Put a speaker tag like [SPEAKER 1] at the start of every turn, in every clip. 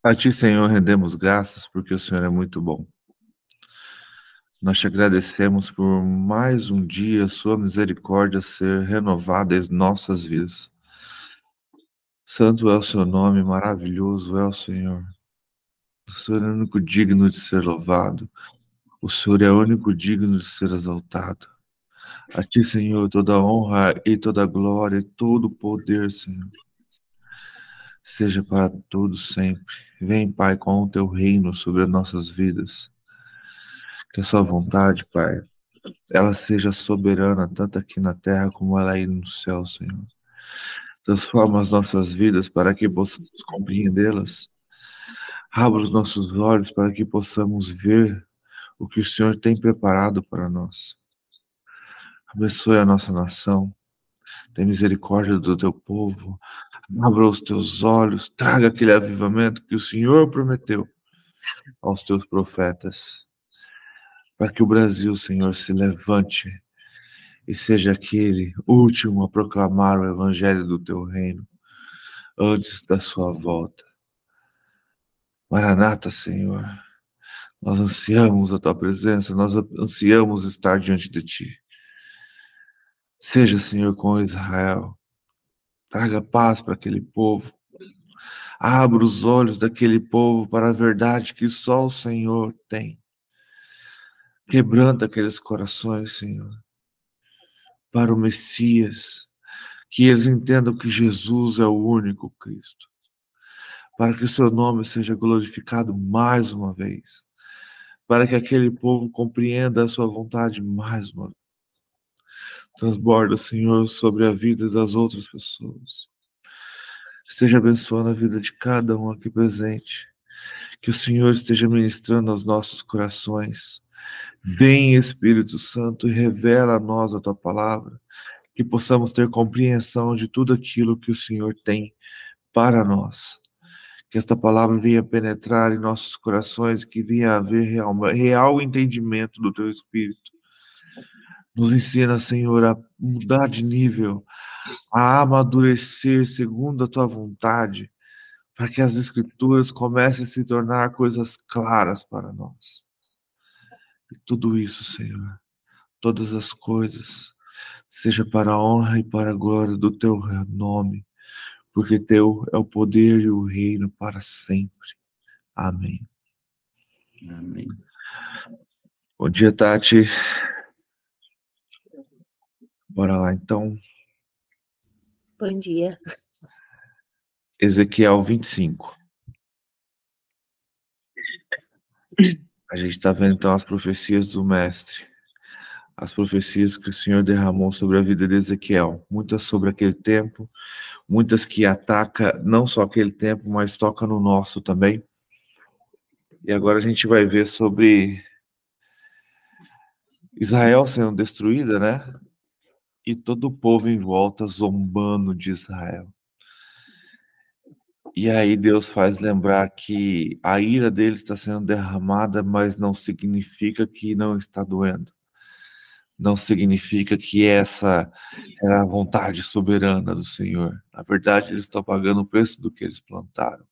[SPEAKER 1] A Ti, Senhor, rendemos graças porque o Senhor é muito bom. Nós te agradecemos por mais um dia, sua misericórdia ser renovada em nossas vidas. Santo é o seu nome, maravilhoso é o Senhor. O Senhor é o único digno de ser louvado. O Senhor é o único digno de ser exaltado. A Ti, Senhor, toda honra e toda glória e todo o poder, Senhor, seja para todos sempre. Vem, Pai, com o Teu reino sobre as nossas vidas. Que a Sua vontade, Pai, ela seja soberana, tanto aqui na terra como ela aí no céu, Senhor. Transforma as nossas vidas para que possamos compreendê-las. Abra os nossos olhos para que possamos ver o que o Senhor tem preparado para nós. Abençoe a nossa nação. Tem misericórdia do teu povo. Abra os teus olhos. Traga aquele avivamento que o Senhor prometeu aos teus profetas. Para que o Brasil, Senhor, se levante e seja aquele último a proclamar o evangelho do teu reino antes da sua volta. Maranata, Senhor, nós ansiamos a tua presença, nós ansiamos estar diante de ti. Seja, Senhor, com Israel, traga paz para aquele povo, abra os olhos daquele povo para a verdade que só o Senhor tem. Quebranta aqueles corações, Senhor, para o Messias, que eles entendam que Jesus é o único Cristo, para que o seu nome seja glorificado mais uma vez, para que aquele povo compreenda a sua vontade mais uma vez. Transborda, Senhor, sobre a vida das outras pessoas. Esteja abençoando a vida de cada um aqui presente. Que o Senhor esteja ministrando aos nossos corações. Vem, Espírito Santo, e revela a nós a tua palavra. Que possamos ter compreensão de tudo aquilo que o Senhor tem para nós. Que esta palavra venha penetrar em nossos corações, que venha haver real entendimento do teu Espírito. Nos ensina, Senhor, a mudar de nível, a amadurecer segundo a tua vontade, para que as Escrituras comecem a se tornar coisas claras para nós. E tudo isso, Senhor, todas as coisas, seja para a honra e para a glória do teu nome, porque teu é o poder e o reino para sempre. Amém.
[SPEAKER 2] Amém.
[SPEAKER 1] Bom dia, Tati. Bora lá, então.
[SPEAKER 3] Bom dia.
[SPEAKER 1] Ezequiel 25. A gente está vendo, então, as profecias do mestre. As profecias que o Senhor derramou sobre a vida de Ezequiel. Muitas sobre aquele tempo, muitas que atacam não só aquele tempo, mas toca no nosso também. E agora a gente vai ver sobre Israel sendo destruída, né? E todo o povo em volta zombando de Israel. E aí Deus faz lembrar que a ira deles está sendo derramada, mas não significa que não está doendo. Não significa que essa é a vontade soberana do Senhor. Na verdade, eles estão pagando o preço do que eles plantaram.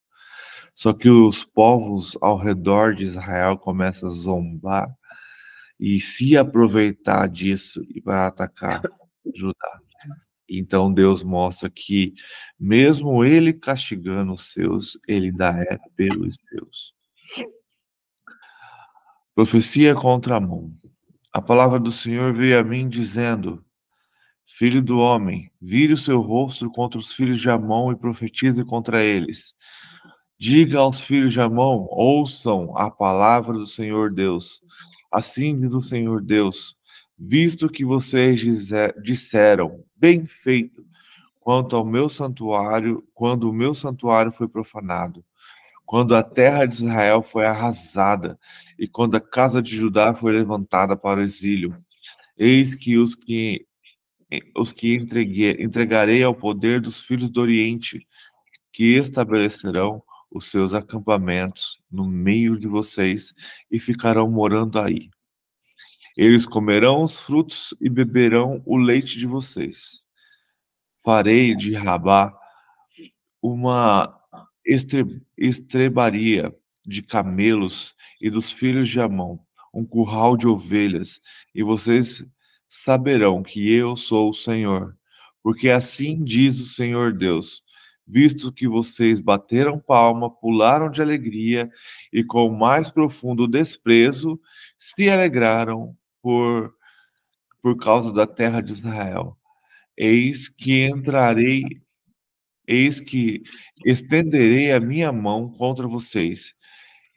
[SPEAKER 1] Só que os povos ao redor de Israel começam a zombar e se aproveitar disso e para atacar Judá. Então Deus mostra que mesmo ele castigando os seus, ele ainda é pelos seus. Profecia contra Amon. A palavra do Senhor veio a mim dizendo: Filho do homem, vire o seu rosto contra os filhos de Amon e profetize contra eles. Diga aos filhos de Amon, ouçam a palavra do Senhor Deus. Assim diz o Senhor Deus, visto que vocês disseram, bem feito, quanto ao meu santuário, quando o meu santuário foi profanado, quando a terra de Israel foi arrasada e quando a casa de Judá foi levantada para o exílio. Eis que os que entregarei ao poder dos filhos do Oriente, que estabelecerão os seus acampamentos no meio de vocês e ficarão morando aí. Eles comerão os frutos e beberão o leite de vocês. Farei de Rabá uma estrebaria de camelos e dos filhos de Amon um curral de ovelhas, e vocês saberão que eu sou o Senhor. Porque assim diz o Senhor Deus: visto que vocês bateram palma, pularam de alegria e com o mais profundo desprezo se alegraram por causa da terra de Israel. Eis que entrarei, eis que estenderei a minha mão contra vocês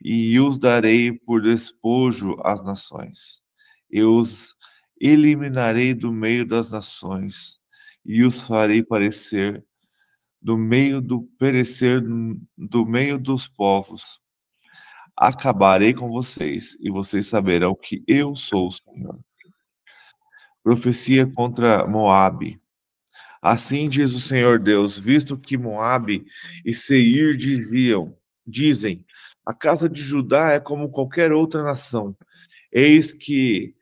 [SPEAKER 1] e os darei por despojo às nações. Eu os eliminarei do meio das nações e os farei perecer do meio dos povos. Acabarei com vocês e vocês saberão que eu sou o Senhor. Profecia contra Moabe. Assim diz o Senhor Deus, visto que Moabe e Seir dizem, a casa de Judá é como qualquer outra nação. Eis que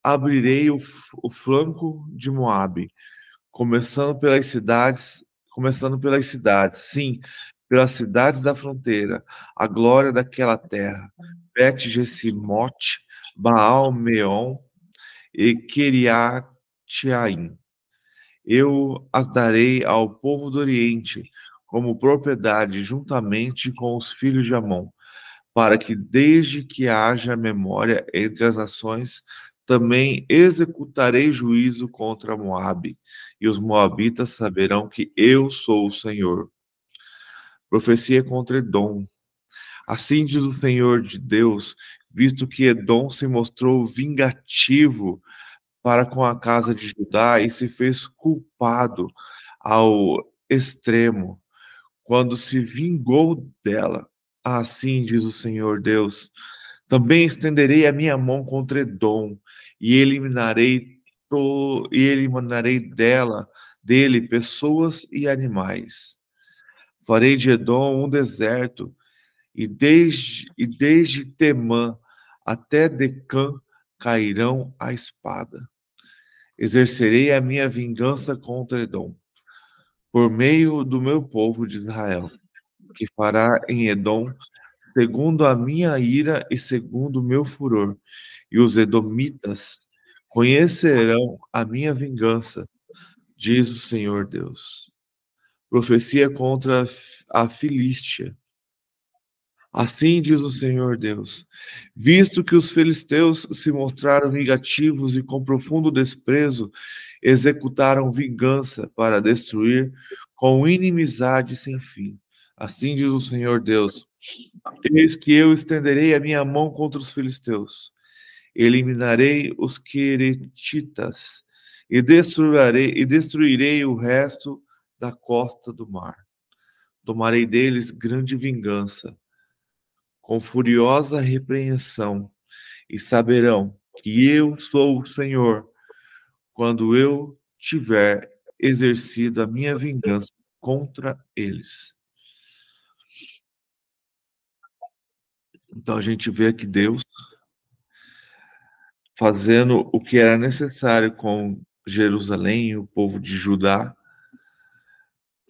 [SPEAKER 1] abrirei o flanco de Moabe, começando pelas cidades, sim, pelas cidades da fronteira, a glória daquela terra, Bet-Jesimote, Baal-Meon e Quiriate-Aim. Eu as darei ao povo do Oriente como propriedade, juntamente com os filhos de Amon, para que, desde que haja memória entre as nações, também executarei juízo contra Moabe, e os moabitas saberão que eu sou o Senhor. Profecia contra Edom. Assim diz o Senhor de Deus, visto que Edom se mostrou vingativo para com a casa de Judá e se fez culpado ao extremo, quando se vingou dela. Assim diz o Senhor Deus: também estenderei a minha mão contra Edom e eliminarei dele pessoas e animais. Farei de Edom um deserto e desde Temã até Decã cairão a espada. Exercerei a minha vingança contra Edom, por meio do meu povo de Israel, que fará em Edom segundo a minha ira e segundo o meu furor. E os edomitas conhecerão a minha vingança, diz o Senhor Deus. Profecia contra a Filístia. Assim diz o Senhor Deus: visto que os filisteus se mostraram vingativos e com profundo desprezo executaram vingança para destruir com inimizade sem fim. Assim diz o Senhor Deus: eis que eu estenderei a minha mão contra os filisteus, eliminarei os queretitas e destruirei o resto da costa do mar. Tomarei deles grande vingança com furiosa repreensão, e saberão que eu sou o Senhor, quando eu tiver exercido a minha vingança contra eles. Então a gente vê aqui Deus fazendo o que era necessário com Jerusalém, o povo de Judá,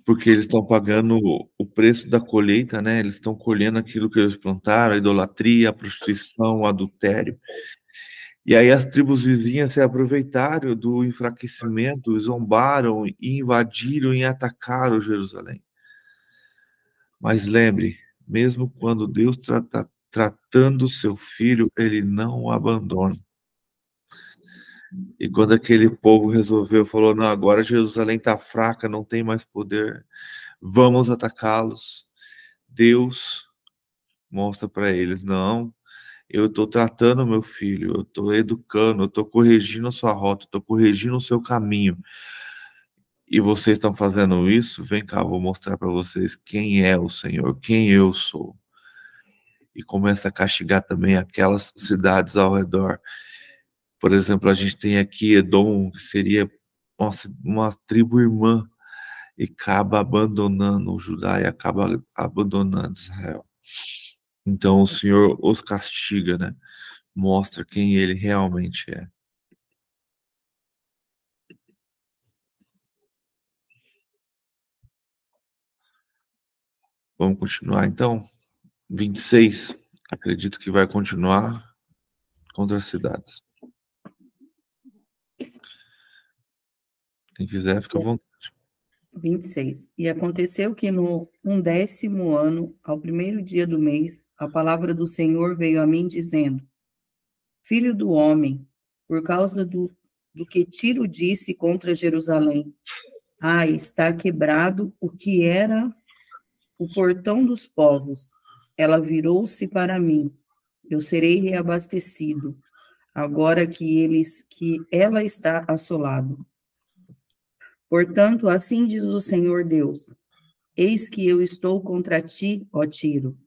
[SPEAKER 1] porque eles estão pagando o preço da colheita, né? Eles estão colhendo aquilo que eles plantaram, a idolatria, a prostituição, o adultério. E aí as tribos vizinhas se aproveitaram do enfraquecimento, zombaram e invadiram e atacaram Jerusalém. Mas lembre, mesmo quando Deus está tratando o seu filho, ele não o abandona. E quando aquele povo falou, não, agora Jerusalém está fraca, não tem mais poder, vamos atacá-los. Deus mostra para eles, não, eu estou tratando o meu filho, eu estou educando, eu estou corrigindo a sua rota, estou corrigindo o seu caminho. E vocês estão fazendo isso? Vem cá, eu vou mostrar para vocês quem é o Senhor, quem eu sou. E começa a castigar também aquelas cidades ao redor. Por exemplo, a gente tem aqui Edom, que seria uma tribo irmã, e acaba abandonando o Judá e acaba abandonando Israel. Então o Senhor os castiga, né? Mostra quem ele realmente é. Vamos continuar, então? 26, acredito que vai continuar contra as cidades. Quem quiser, fica à vontade.
[SPEAKER 4] 26. E aconteceu que no 11º ano, ao primeiro dia do mês, a palavra do Senhor veio a mim dizendo: Filho do homem, por causa do que Tiro disse contra Jerusalém, está quebrado o que era o portão dos povos. Ela virou-se para mim. Eu serei reabastecido, agora que ela está assolado. Portanto, assim diz o Senhor Deus: Eis que eu estou contra ti, ó Tiro,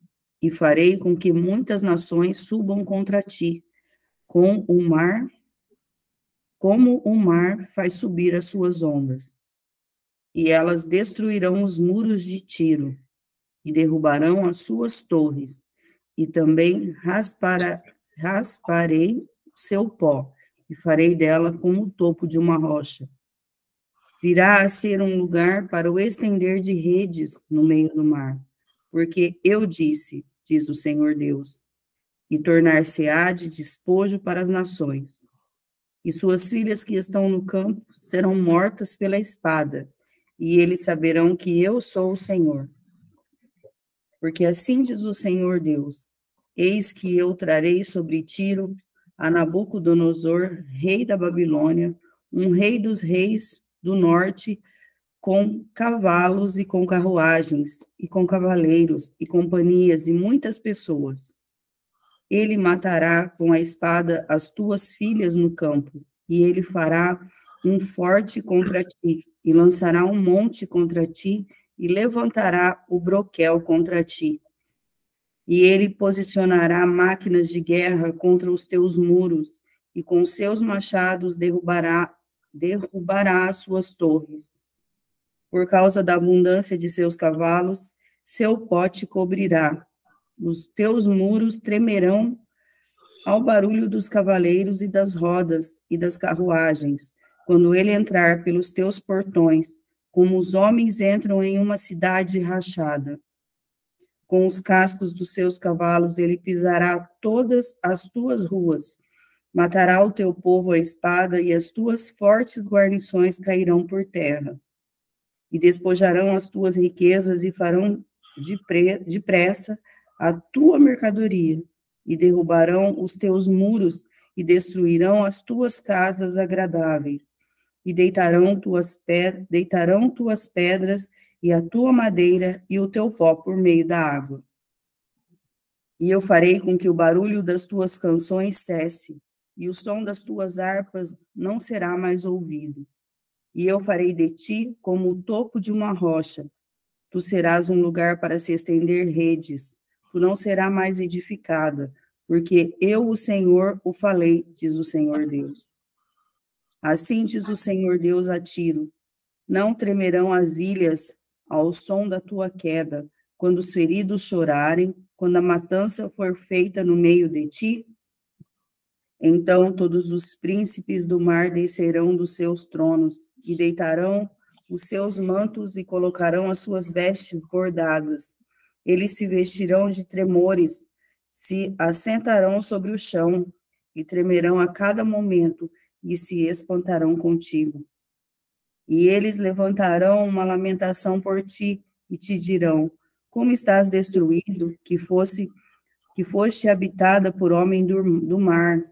[SPEAKER 4] e farei com que muitas nações subam contra ti, como o mar faz subir as suas ondas. E elas destruirão os muros de Tiro, e derrubarão as suas torres, e também rasparei seu pó, e farei dela como o topo de uma rocha. Virá a ser um lugar para o estender de redes no meio do mar, porque eu disse, diz o Senhor Deus, e tornar-se-á de despojo para as nações. E suas filhas que estão no campo serão mortas pela espada, e eles saberão que eu sou o Senhor. Porque assim diz o Senhor Deus: Eis que eu trarei sobre Tiro a Nabucodonosor, rei da Babilônia, um rei dos reis do norte, com cavalos e com carruagens, e com cavaleiros, e companhias, e muitas pessoas. Ele matará com a espada as tuas filhas no campo, e ele fará um forte contra ti, e lançará um monte contra ti, e levantará o broquel contra ti. E ele posicionará máquinas de guerra contra os teus muros, e com seus machados derrubará as suas torres. Por causa da abundância de seus cavalos, seu pó te cobrirá. Os teus muros tremerão ao barulho dos cavaleiros e das rodas e das carruagens, quando ele entrar pelos teus portões, como os homens entram em uma cidade rachada. Com os cascos dos seus cavalos ele pisará todas as tuas ruas, matará o teu povo à espada, e as tuas fortes guarnições cairão por terra. E despojarão as tuas riquezas e farão depressa a tua mercadoria, e derrubarão os teus muros e destruirão as tuas casas agradáveis, e deitarão tuas pedras e a tua madeira e o teu pó por meio da água. E eu farei com que o barulho das tuas canções cesse, e o som das tuas harpas não será mais ouvido. E eu farei de ti como o topo de uma rocha. Tu serás um lugar para se estender redes. Tu não serás mais edificada, porque eu, o Senhor, o falei, diz o Senhor Deus. Assim diz o Senhor Deus a Tiro: não tremerão as ilhas ao som da tua queda, quando os feridos chorarem, quando a matança for feita no meio de ti? Então todos os príncipes do mar descerão dos seus tronos, e deitarão os seus mantos e colocarão as suas vestes bordadas. Eles se vestirão de tremores, se assentarão sobre o chão, e tremerão a cada momento, e se espantarão contigo. E eles levantarão uma lamentação por ti, e te dirão: como estás destruído, que foste habitada por homem do mar,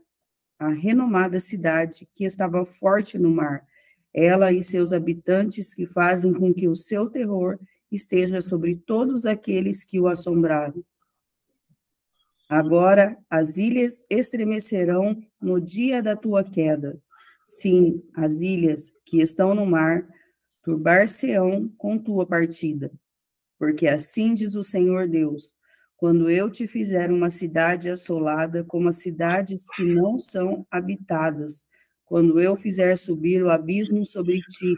[SPEAKER 4] a renomada cidade que estava forte no mar, ela e seus habitantes, que fazem com que o seu terror esteja sobre todos aqueles que o assombraram. Agora as ilhas estremecerão no dia da tua queda. Sim, as ilhas que estão no mar turbar-se-ão com tua partida. Porque assim diz o Senhor Deus: quando eu te fizer uma cidade assolada, como as cidades que não são habitadas, quando eu fizer subir o abismo sobre ti,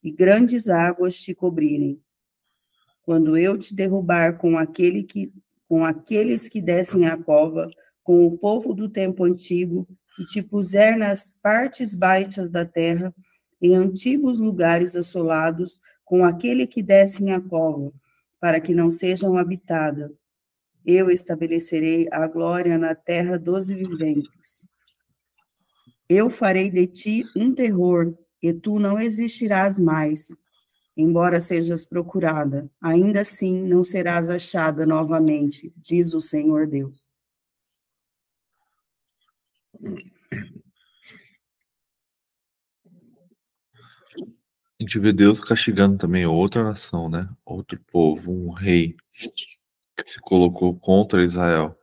[SPEAKER 4] e grandes águas te cobrirem, quando eu te derrubar com aqueles que descem à cova, com o povo do tempo antigo, e te puser nas partes baixas da terra, em antigos lugares assolados, com aquele que descem à cova, para que não sejam habitadas. Eu estabelecerei a glória na terra dos viventes. Eu farei de ti um terror, e tu não existirás mais. Embora sejas procurada, ainda assim não serás achada novamente, diz o Senhor Deus.
[SPEAKER 1] A gente vê Deus castigando também outra nação, né? Outro povo, um rei que se colocou contra Israel.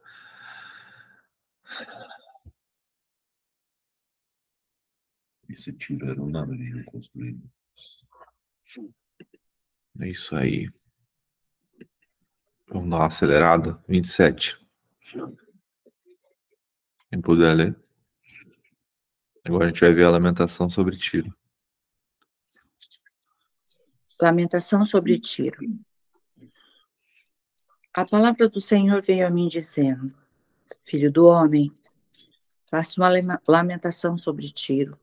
[SPEAKER 2] Esse tiro era um navio construído.
[SPEAKER 1] É isso aí. Vamos dar uma acelerada. 27. Quem puder ler. Agora a gente vai ver a lamentação sobre Tiro.
[SPEAKER 3] Lamentação sobre Tiro. A palavra do Senhor veio a mim dizendo: Filho do homem, faça uma lamentação sobre Tiro.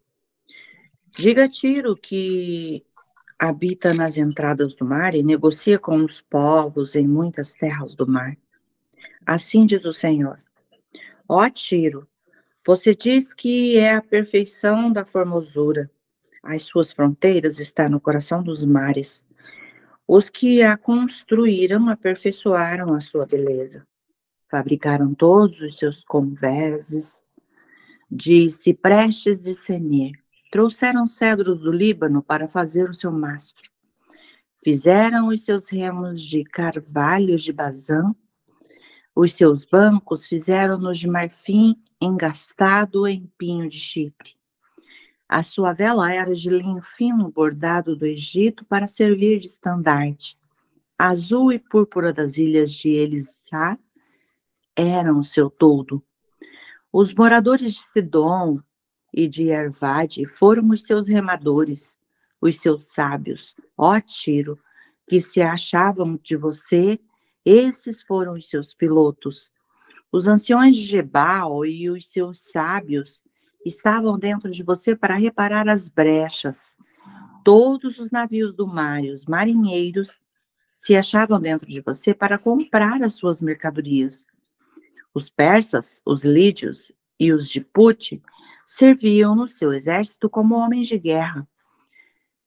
[SPEAKER 3] Diga a Tiro que habita nas entradas do mar e negocia com os povos em muitas terras do mar. Assim diz o Senhor: Ó Tiro, você diz que é a perfeição da formosura. As suas fronteiras estão no coração dos mares. Os que a construíram aperfeiçoaram a sua beleza. Fabricaram todos os seus convéses de ciprestes de Senir. Trouxeram cedros do Líbano para fazer o seu mastro. Fizeram os seus remos de carvalhos de Bazã. Os seus bancos fizeram-nos de marfim engastado em pinho de Chipre. A sua vela era de linho fino bordado do Egito para servir de estandarte. Azul e púrpura das ilhas de Elisá eram o seu toldo. Os moradores de Sidom e de Arvade foram os seus remadores, os seus sábios. Ó Tiro, que se achavam de você, esses foram os seus pilotos. Os anciões de Gebal e os seus sábios estavam dentro de você para reparar as brechas. Todos os navios do mar e os marinheiros se achavam dentro de você para comprar as suas mercadorias. Os persas, os lídios e os de Pute serviam no seu exército como homens de guerra.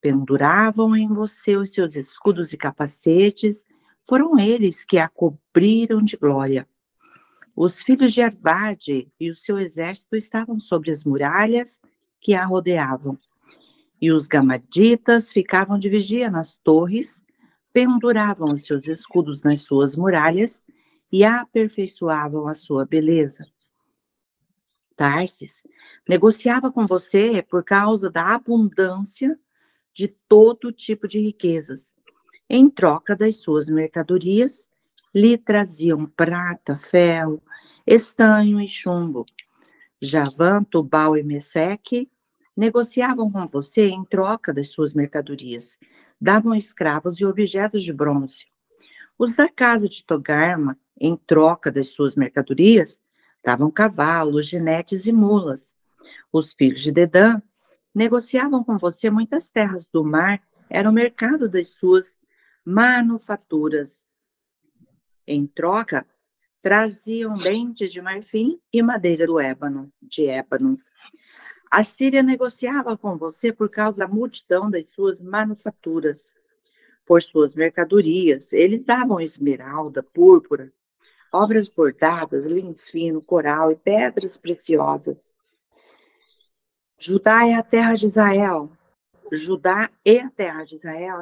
[SPEAKER 3] Penduravam em você os seus escudos e capacetes, foram eles que a cobriram de glória. Os filhos de Arvade e o seu exército estavam sobre as muralhas que a rodeavam. E os gamaditas ficavam de vigia nas torres, penduravam os seus escudos nas suas muralhas e aperfeiçoavam a sua beleza. Tarsis negociava com você por causa da abundância de todo tipo de riquezas. Em troca das suas mercadorias, lhe traziam prata, ferro, estanho e chumbo. Javã, Tubal e Meseque negociavam com você em troca das suas mercadorias. Davam escravos e objetos de bronze. Os da casa de Togarma, em troca das suas mercadorias, davam cavalos, jinetes e mulas. Os filhos de Dedã negociavam com você muitas terras do mar, era o mercado das suas manufaturas. Em troca, traziam lentes de marfim e madeira de ébano. A Síria negociava com você por causa da multidão das suas manufaturas. Por suas mercadorias, eles davam esmeralda, púrpura, obras bordadas, linho fino, coral e pedras preciosas. Judá e a terra de Israel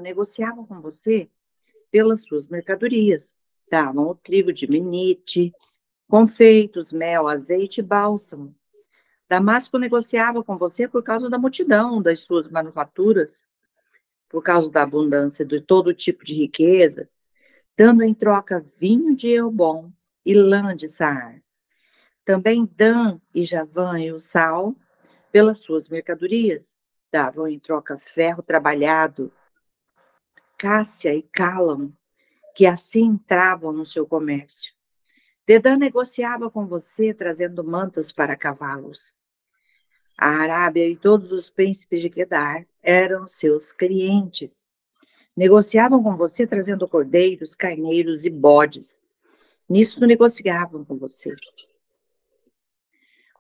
[SPEAKER 3] negociavam com você pelas suas mercadorias. Davam o trigo de Minite, confeitos, mel, azeite e bálsamo. Damasco negociava com você por causa da multidão das suas manufaturas, por causa da abundância de todo tipo de riqueza, dando em troca vinho de Elbom e lã de Saar. Também Dan e Javã e o Sal, pelas suas mercadorias, davam em troca ferro trabalhado, cássia e cálamo, que assim entravam no seu comércio. Dedã negociava com você, trazendo mantas para cavalos. A Arábia e todos os príncipes de Quedar eram seus clientes. Negociavam com você trazendo cordeiros, carneiros e bodes. Nisso negociavam com você.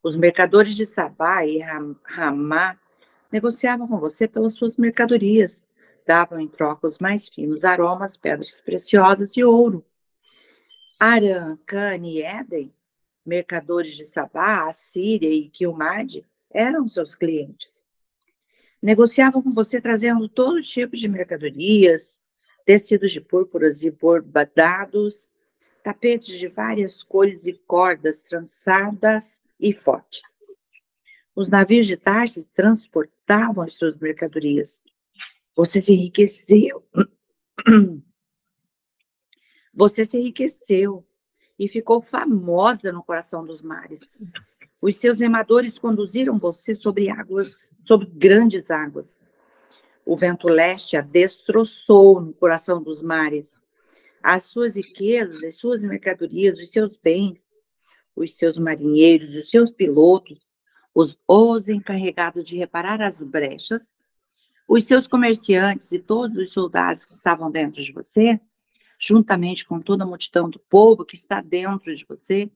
[SPEAKER 3] Os mercadores de Sabá e Ramá negociavam com você pelas suas mercadorias. Davam em troca os mais finos aromas, pedras preciosas e ouro. Arã, Cane e Éden, mercadores de Sabá, Assíria e Quilmade, eram seus clientes. Negociavam com você trazendo todo tipo de mercadorias, tecidos de púrpuras e bordados, tapetes de várias cores e cordas trançadas e fortes. Os navios de Tarsis transportavam as suas mercadorias. Você se enriqueceu. Você se enriqueceu e ficou famosa no coração dos mares. Os seus remadores conduziram você sobre grandes águas. O vento leste a destroçou no coração dos mares. As suas riquezas, as suas mercadorias, os seus bens, os seus marinheiros, os seus pilotos, os encarregados de reparar as brechas, os seus comerciantes e todos os soldados que estavam dentro de você, juntamente com toda a multidão do povo que está dentro de você,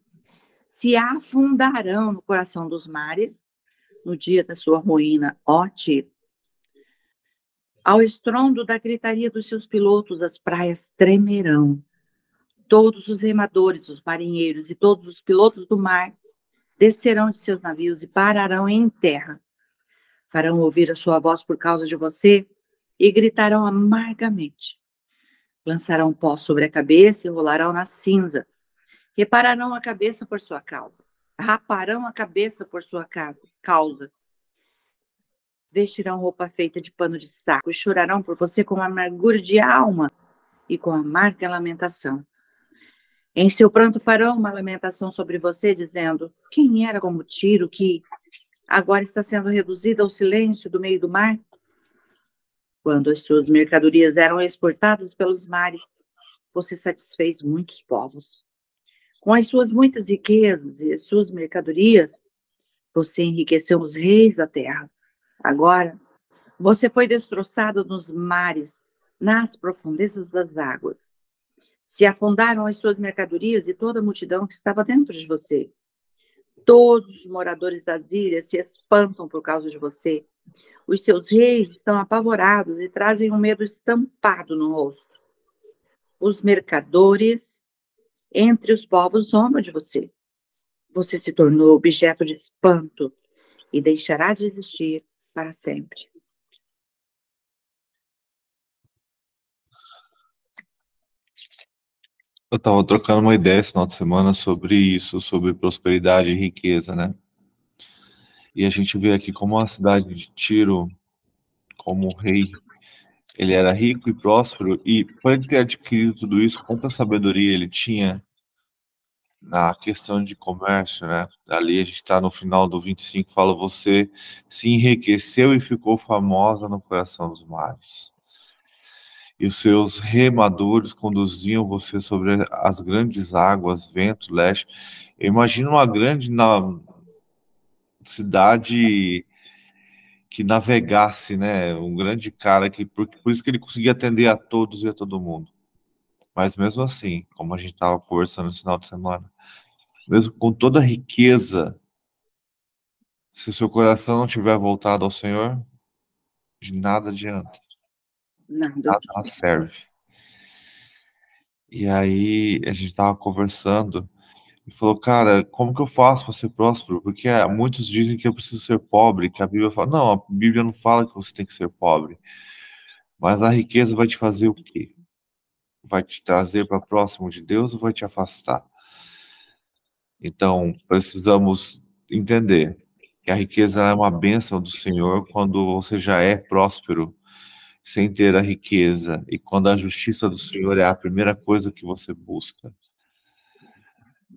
[SPEAKER 3] se afundarão no coração dos mares no dia da sua ruína, ó Tiro. Ao estrondo da gritaria dos seus pilotos, as praias tremerão. Todos os remadores, os marinheiros e todos os pilotos do mar descerão de seus navios e pararão em terra. Farão ouvir a sua voz por causa de você e gritarão amargamente. Lançarão pó sobre a cabeça e rolarão na cinza. Repararão a cabeça por sua causa. Raparão a cabeça por sua causa. Vestirão roupa feita de pano de saco e chorarão por você com amargura de alma e com amarga lamentação. Em seu pranto farão uma lamentação sobre você, dizendo: quem era como Tiro que agora está sendo reduzido ao silêncio do meio do mar? Quando as suas mercadorias eram exportadas pelos mares, você satisfez muitos povos. Com as suas muitas riquezas e as suas mercadorias, você enriqueceu os reis da terra. Agora, você foi destroçado nos mares, nas profundezas das águas. Se afundaram as suas mercadorias e toda a multidão que estava dentro de você. Todos os moradores das ilhas se espantam por causa de você. Os seus reis estão apavorados e trazem um medo estampado no rosto. Os mercadores entre os povos zombam de você. Você se tornou objeto de espanto e deixará de existir para sempre.
[SPEAKER 1] Eu estava trocando uma ideia esse final de semana sobre isso, sobre prosperidade e riqueza, né? E a gente vê aqui como a cidade de Tiro, como rei, ele era rico e próspero, e por ele ter adquirido tudo isso, quanta sabedoria ele tinha na questão de comércio, né? Ali a gente está no final do 25, fala: você se enriqueceu e ficou famosa no coração dos mares. E os seus remadores conduziam você sobre as grandes águas, vento, leste. Eu imagino uma grande cidade que navegasse, né? Um grande cara que por isso que ele conseguia atender a todos e a todo mundo. Mas mesmo assim, como a gente estava conversando no final de semana, mesmo com toda a riqueza, se o seu coração não tiver voltado ao Senhor, de nada adianta, nada serve. E aí a gente estava conversando e falou: cara, como que eu faço para ser próspero? Porque muitos dizem que eu preciso ser pobre, que a Bíblia fala. Não, a Bíblia não fala que você tem que ser pobre. Mas a riqueza vai te fazer o quê? Vai te trazer para próximo de Deus ou vai te afastar? Então, precisamos entender que a riqueza é uma bênção do Senhor quando você já é próspero, sem ter a riqueza, e quando a justiça do Senhor é a primeira coisa que você busca.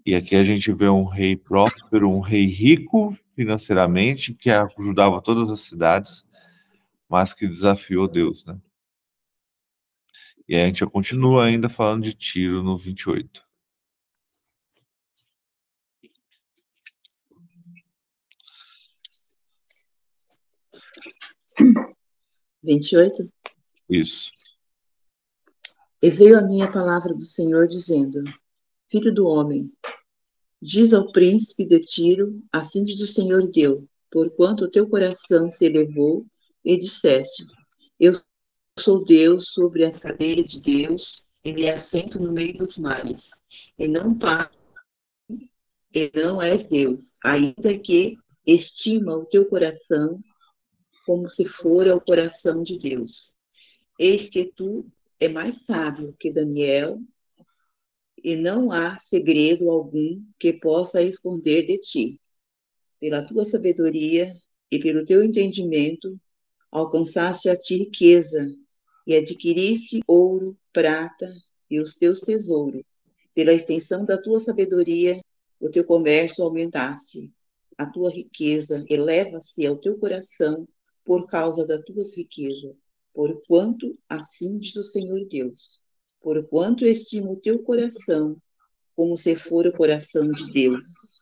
[SPEAKER 1] E aqui a gente vê um rei próspero, um rei rico financeiramente, que ajudava todas as cidades, mas que desafiou Deus, né? E aí a gente continua ainda falando de Tiro no 28.
[SPEAKER 5] (28)
[SPEAKER 1] Isso.
[SPEAKER 5] E veio a minha palavra do Senhor, dizendo: Filho do homem, diz ao príncipe de Tiro, assim diz o Senhor Deus, porquanto o teu coração se elevou, e disseste: Eu sou Deus sobre as cadeiras de Deus, e me assento no meio dos mares, e não paro, e não és Deus, ainda que estima o teu coração como se fora o coração de Deus. Eis que tu é mais sábio que Daniel, e não há segredo algum que possa esconder de ti. Pela tua sabedoria e pelo teu entendimento, alcançaste a ti riqueza, e adquiriste ouro, prata e os teus tesouros. Pela extensão da tua sabedoria, o teu comércio aumentaste. A tua riqueza eleva-se ao teu coração por causa das tuas riquezas. Porquanto, assim diz o Senhor Deus, porquanto estimo o teu coração como se for o coração de Deus.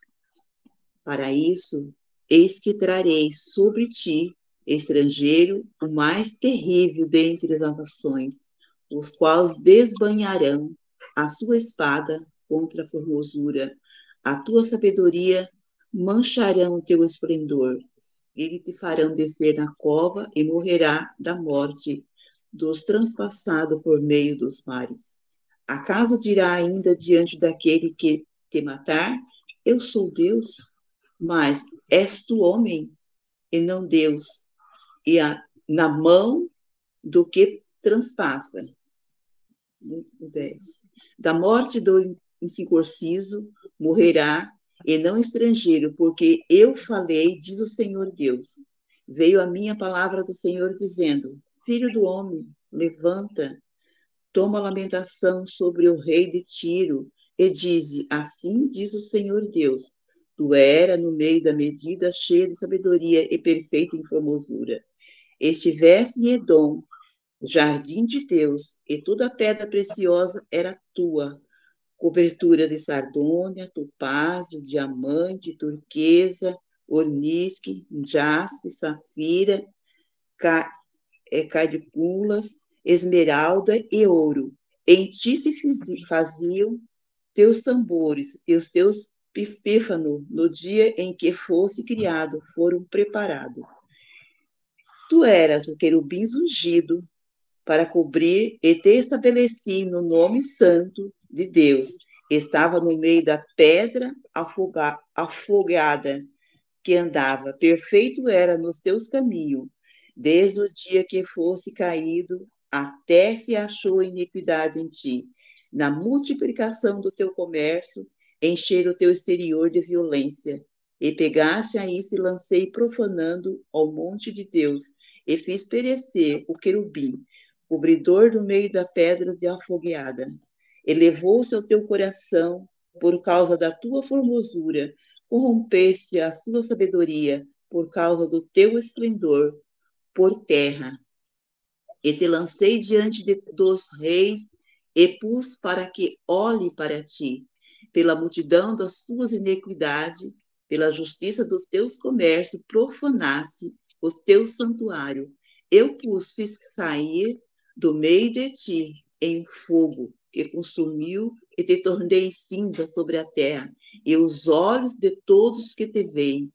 [SPEAKER 5] Para isso, eis que trarei sobre ti, estrangeiro, o mais terrível dentre as nações, os quais desbanharão a sua espada contra a formosura, a tua sabedoria mancharão o teu esplendor. Eles te farão descer na cova e morrerá da morte dos transpassados por meio dos mares. Acaso dirá ainda diante daquele que te matar, eu sou Deus? Mas és tu homem e não Deus, e na mão do que transpassa. 10. Da morte do incircunciso morrerá, e não estrangeiro, porque eu falei, diz o Senhor Deus. Veio a minha palavra do Senhor dizendo: Filho do homem, levanta, toma lamentação sobre o rei de Tiro, e dize: Assim diz o Senhor Deus. Tu era no meio da medida cheia de sabedoria e perfeita em formosura. Estivesse em Edom, jardim de Deus, e toda a pedra preciosa era tua, cobertura de sardônia, topázio, diamante, turquesa, ornisque, jaspe, safira, cardiculas, esmeralda e ouro. Em ti se faziam teus tambores e os teus pífanos no dia em que fosse criado foram preparados. Tu eras o querubim ungido para cobrir, e te estabeleci no nome santo de Deus. Estava no meio da pedra afogada que andava. Perfeito era nos teus caminhos, desde o dia que fosse caído, até se achou iniquidade em ti. Na multiplicação do teu comércio, encher o teu exterior de violência. E pegaste aí se lancei profanando ao monte de Deus, e fiz perecer o querubim, cobridor do meio das pedras de afogueada. Elevou-se ao teu coração por causa da tua formosura, corrompeste a sua sabedoria por causa do teu esplendor por terra. E te lancei diante dos reis e pus para que olhe para ti, pela multidão das tuas iniquidades, pela justiça dos teus comércios, profanasse os teus santuários. Eu fiz sair do meio de ti em fogo, que consumiu, e te tornei cinza sobre a terra, e os olhos de todos que te veem,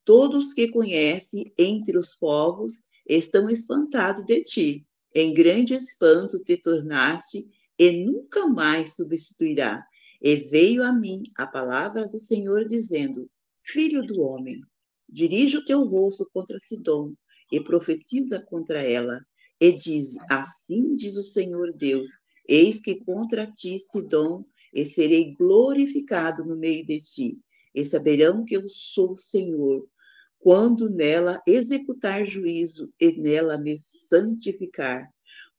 [SPEAKER 5] todos que conhecem entre os povos, estão espantados de ti. Em grande espanto te tornaste, e nunca mais substituirá. E veio a mim a palavra do Senhor, dizendo: Filho do homem, dirige o teu rosto contra Sidom, e profetiza contra ela, e diz: Assim diz o Senhor Deus, eis que contra ti, Sidom, e serei glorificado no meio de ti, e saberão que eu sou o Senhor, quando nela executar juízo e nela me santificar,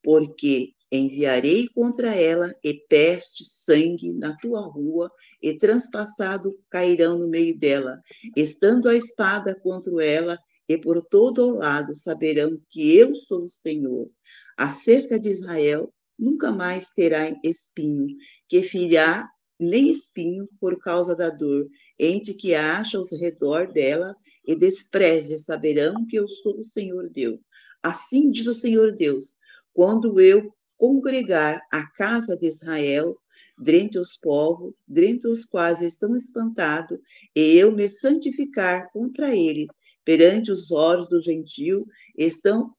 [SPEAKER 5] porque enviarei contra ela e peste, sangue na tua rua, e transpassado cairão no meio dela, estando a espada contra ela, e por todo o lado saberão que eu sou o Senhor. Acerca de Israel, nunca mais terá espinho, que ferirá nem espinho por causa da dor, entre que acha ao redor dela, e despreze, saberão que eu sou o Senhor Deus. Assim diz o Senhor Deus: quando eu congregar a casa de Israel, dentre os povos, dentre os quais estão espantados, e eu me santificar contra eles, perante os olhos do gentio, então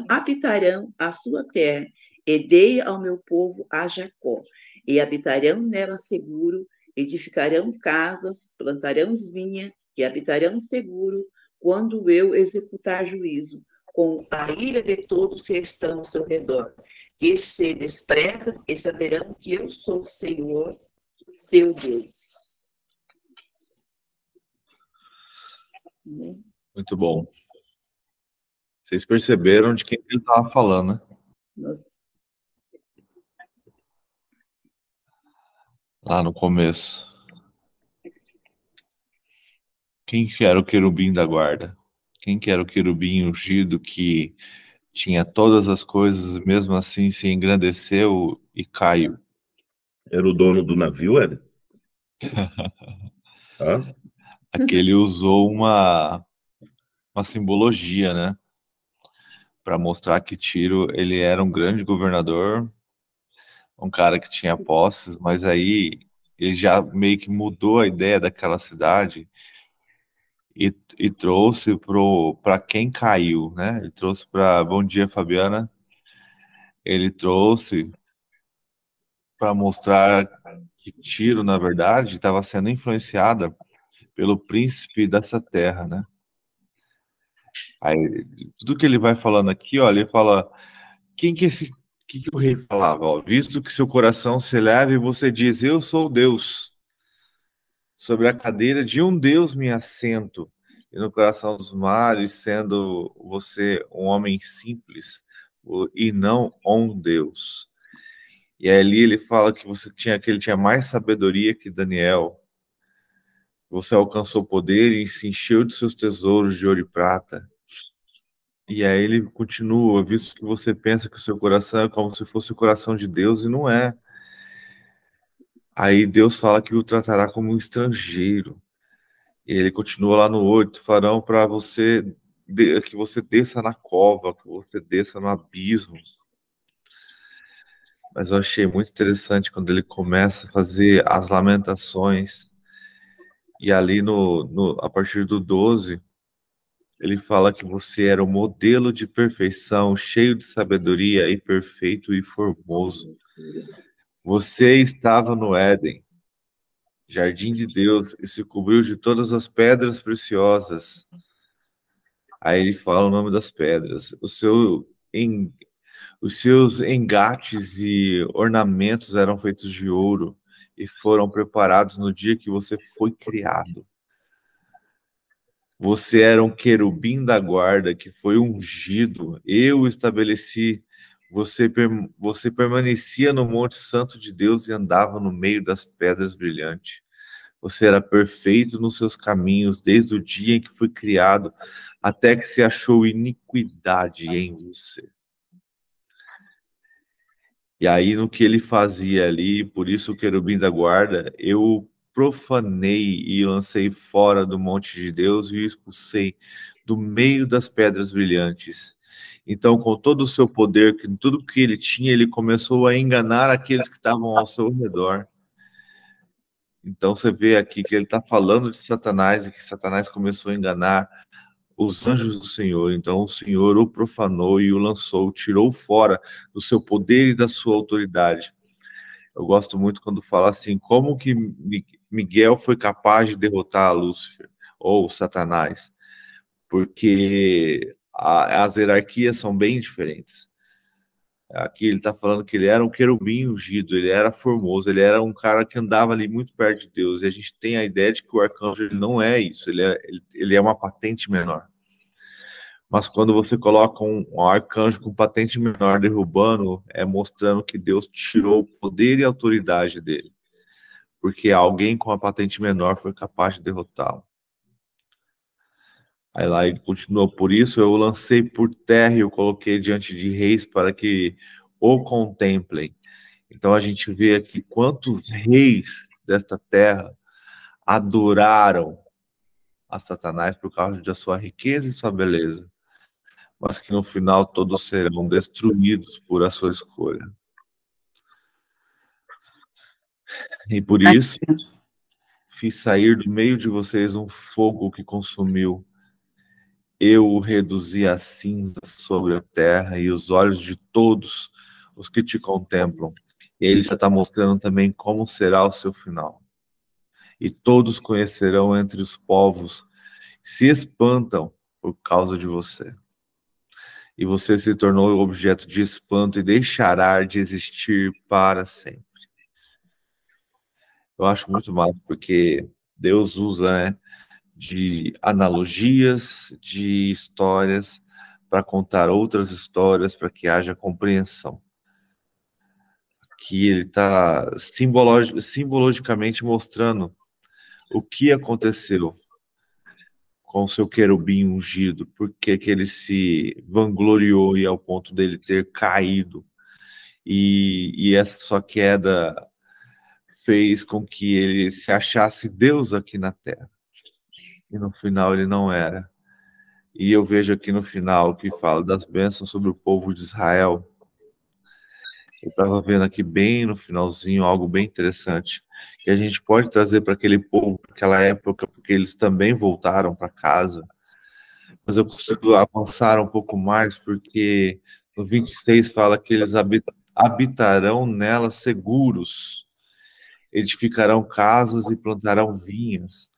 [SPEAKER 5] habitarão a sua terra, e dei ao meu povo a Jacó, e habitarão nela seguro, edificarão casas, plantarão vinhas, e habitarão seguro, quando eu executar juízo, com a ira de todos que estão ao seu redor, que se desprezam e saberão que eu sou o Senhor, seu Deus.
[SPEAKER 1] Muito bom. Vocês perceberam de quem ele estava falando, né? Lá no começo. Quem que era o querubim da guarda? Quem que era o querubim ungido que tinha todas as coisas, mesmo assim se engrandeceu e caiu?
[SPEAKER 2] Era o dono do navio, era? Hã?
[SPEAKER 1] Aquele usou uma simbologia, né? Para mostrar que Tiro, ele era um grande governador, um cara que tinha posses, mas aí ele já meio que mudou a ideia daquela cidade e trouxe para quem caiu, né? Ele trouxe para... Bom dia, Fabiana. Ele trouxe para mostrar que Tiro, na verdade, estava sendo influenciada pelo príncipe dessa terra, né? Aí, tudo que ele vai falando aqui, ó, ele fala, quem que o rei falava? Ó, visto que seu coração se eleva e você diz, eu sou Deus, sobre a cadeira de um Deus me assento, e no coração dos mares, sendo você um homem simples, e não um Deus. E ali ele fala que ele tinha mais sabedoria que Daniel. Você alcançou poder e se encheu de seus tesouros de ouro e prata. E aí ele continua, visto que você pensa que o seu coração é como se fosse o coração de Deus, e não é. Aí Deus fala que o tratará como um estrangeiro. E ele continua lá no 8, farão para você que você desça na cova, que você desça no abismo. Mas eu achei muito interessante quando ele começa a fazer as lamentações. E ali a partir do 12, ele fala que você era o modelo de perfeição, cheio de sabedoria e perfeito e formoso. Você estava no Éden, jardim de Deus, e se cobriu de todas as pedras preciosas. Aí ele fala o nome das pedras. Os seus engates e ornamentos eram feitos de ouro e foram preparados no dia que você foi criado. Você era um querubim da guarda que foi ungido. Eu o estabeleci. Você permanecia no Monte Santo de Deus e andava no meio das pedras brilhantes. Você era perfeito nos seus caminhos desde o dia em que foi criado, até que se achou iniquidade em você. E aí, no que ele fazia ali, por isso o querubim da guarda, eu profanei e lancei fora do monte de Deus e o expulsei do meio das pedras brilhantes. Então, com todo o seu poder, com tudo que ele tinha, ele começou a enganar aqueles que estavam ao seu redor. Então, você vê aqui que ele está falando de Satanás e que Satanás começou a enganar os anjos do Senhor. Então o Senhor o profanou e o lançou, tirou fora do seu poder e da sua autoridade. Eu gosto muito quando fala assim, como que Miguel foi capaz de derrotar a Lúcifer ou Satanás? Porque as hierarquias são bem diferentes. Aqui ele está falando que ele era um querubim ungido, ele era formoso, ele era um cara que andava ali muito perto de Deus, e a gente tem a ideia de que o arcanjo ele não é isso, ele é uma patente menor. Mas quando você coloca um arcanjo com patente menor derrubando, é mostrando que Deus tirou o poder e a autoridade dele, porque alguém com a patente menor foi capaz de derrotá-lo. Aí lá ele continua, por isso eu o lancei por terra e o coloquei diante de reis para que o contemplem. Então a gente vê aqui quantos reis desta terra adoraram a Satanás por causa da sua riqueza e sua beleza. mas que no final todos serão destruídos por a sua escolha. E por isso, fiz sair do meio de vocês um fogo que consumiu. Eu o reduzi a cinzas sobre a terra e os olhos de todos os que te contemplam. E ele já está mostrando também como será o seu final. E todos conhecerão entre os povos, se espantam por causa de você. E você se tornou objeto de espanto e deixará de existir para sempre. Eu acho muito massa, porque Deus usa, né, de analogias, de histórias, para contar outras histórias, para que haja compreensão. Que ele está simbologicamente mostrando o que aconteceu com o seu querubim ungido, porque que ele se vangloriou e ao ponto dele ter caído. E essa sua queda fez com que ele se achasse Deus aqui na Terra. E no final ele não era. E eu vejo aqui no final que fala das bênçãos sobre o povo de Israel. Eu estava vendo aqui bem no finalzinho algo bem interessante, que a gente pode trazer para aquele povo, para aquela época, porque eles também voltaram para casa. Mas eu consigo avançar um pouco mais, porque no 26 fala que eles habitarão nela seguros, edificarão casas e plantarão vinhas,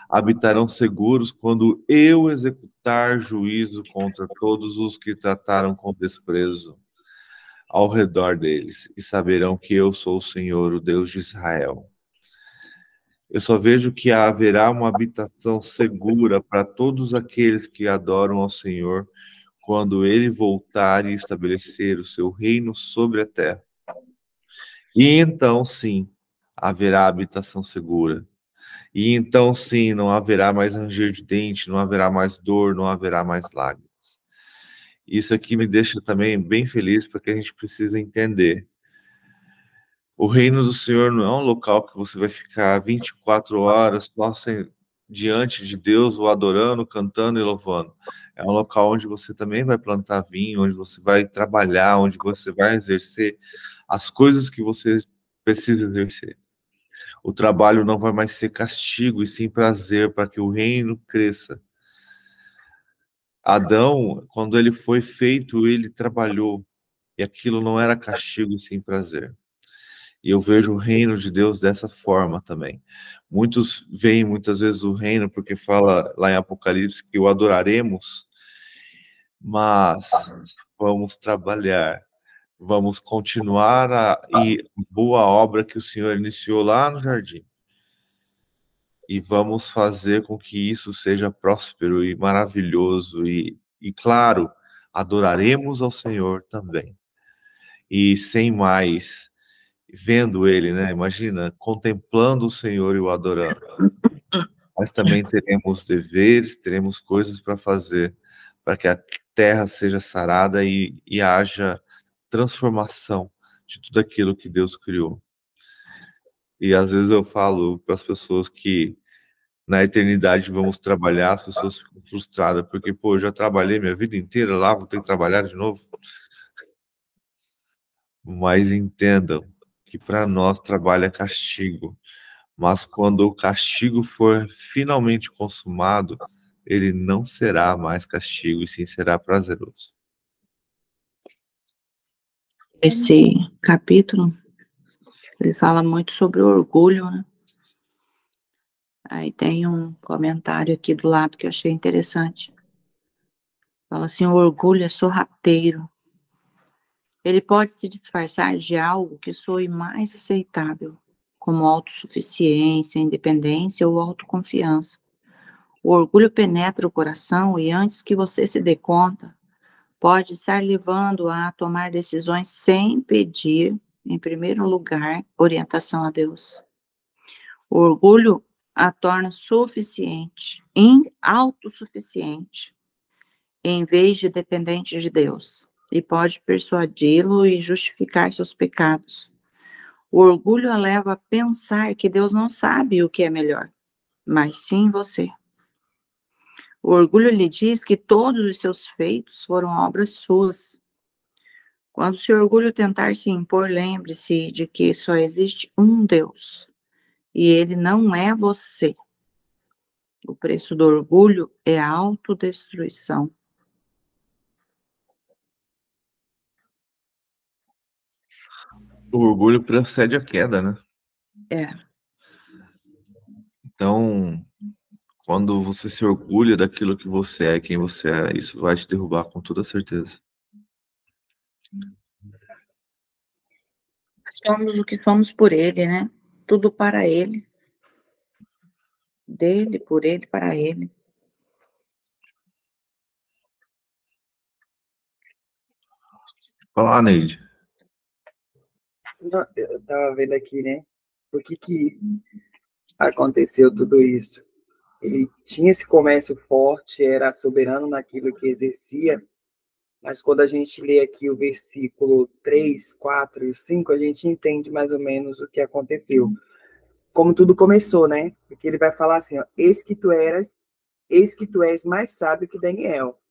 [SPEAKER 1] habitarão seguros quando eu executar juízo contra todos os que trataram com desprezo ao redor deles, e saberão que eu sou o Senhor, o Deus de Israel. Eu só vejo que haverá uma habitação segura para todos aqueles que adoram ao Senhor, quando ele voltar e estabelecer o seu reino sobre a terra. E então, sim, haverá habitação segura. E então, sim, não haverá mais ranger de dente, não haverá mais dor, não haverá mais lágrimas. Isso aqui me deixa também bem feliz, porque a gente precisa entender. O reino do Senhor não é um local que você vai ficar 24 horas só diante de Deus, o adorando, cantando e louvando. É um local onde você também vai plantar vinho, onde você vai trabalhar, onde você vai exercer as coisas que você precisa exercer. O trabalho não vai mais ser castigo, e sim prazer, para que o reino cresça. Adão, quando ele foi feito, ele trabalhou, e aquilo não era castigo, e sim prazer. E eu vejo o reino de Deus dessa forma também. Muitos veem muitas vezes o reino porque fala lá em Apocalipse que o adoraremos, mas vamos trabalhar, vamos continuar a boa obra que o Senhor iniciou lá no jardim. E vamos fazer com que isso seja próspero e maravilhoso e claro, adoraremos ao Senhor também. E sem mais, vendo ele, né? Imagina, contemplando o Senhor e o adorando. Mas também teremos deveres, teremos coisas para fazer, para que a terra seja sarada e haja transformação de tudo aquilo que Deus criou. E às vezes eu falo para as pessoas que na eternidade vamos trabalhar, as pessoas ficam frustradas, porque, pô, eu já trabalhei minha vida inteira lá, vou ter que trabalhar de novo. Mas entendam que para nós trabalho é castigo, mas quando o castigo for finalmente consumado, ele não será mais castigo, e sim será prazeroso.
[SPEAKER 3] Esse capítulo, ele fala muito sobre o orgulho, né? Aí tem um comentário aqui do lado que eu achei interessante. Fala assim, o orgulho é sorrateiro. Ele pode se disfarçar de algo que soe mais aceitável, como autossuficiência, independência ou autoconfiança. O orgulho penetra o coração e antes que você se dê conta, pode estar levando a tomar decisões sem pedir, em primeiro lugar, orientação a Deus. O orgulho a torna suficiente, autossuficiente, em vez de dependente de Deus, e pode persuadi-lo e justificar seus pecados. O orgulho a leva a pensar que Deus não sabe o que é melhor, mas sim você. O orgulho lhe diz que todos os seus feitos foram obras suas. Quando seu orgulho tentar se impor, lembre-se de que só existe um Deus, e ele não é você. O preço do orgulho é a autodestruição.
[SPEAKER 1] O orgulho precede a queda, né?
[SPEAKER 3] É.
[SPEAKER 1] Então, quando você se orgulha daquilo que você é, quem você é, isso vai te derrubar com toda certeza.
[SPEAKER 3] Somos o que somos por ele, né? Tudo para ele. Dele, por ele, para ele.
[SPEAKER 1] Fala lá, Neide.
[SPEAKER 6] Não, eu estava vendo aqui, né? Por que aconteceu tudo isso? Ele tinha esse comércio forte, era soberano naquilo que exercia, mas quando a gente lê aqui o versículo 3, 4 e 5, a gente entende mais ou menos o que aconteceu. Como tudo começou, né? Porque ele vai falar assim, ó, eis que tu és mais sábio que Daniel,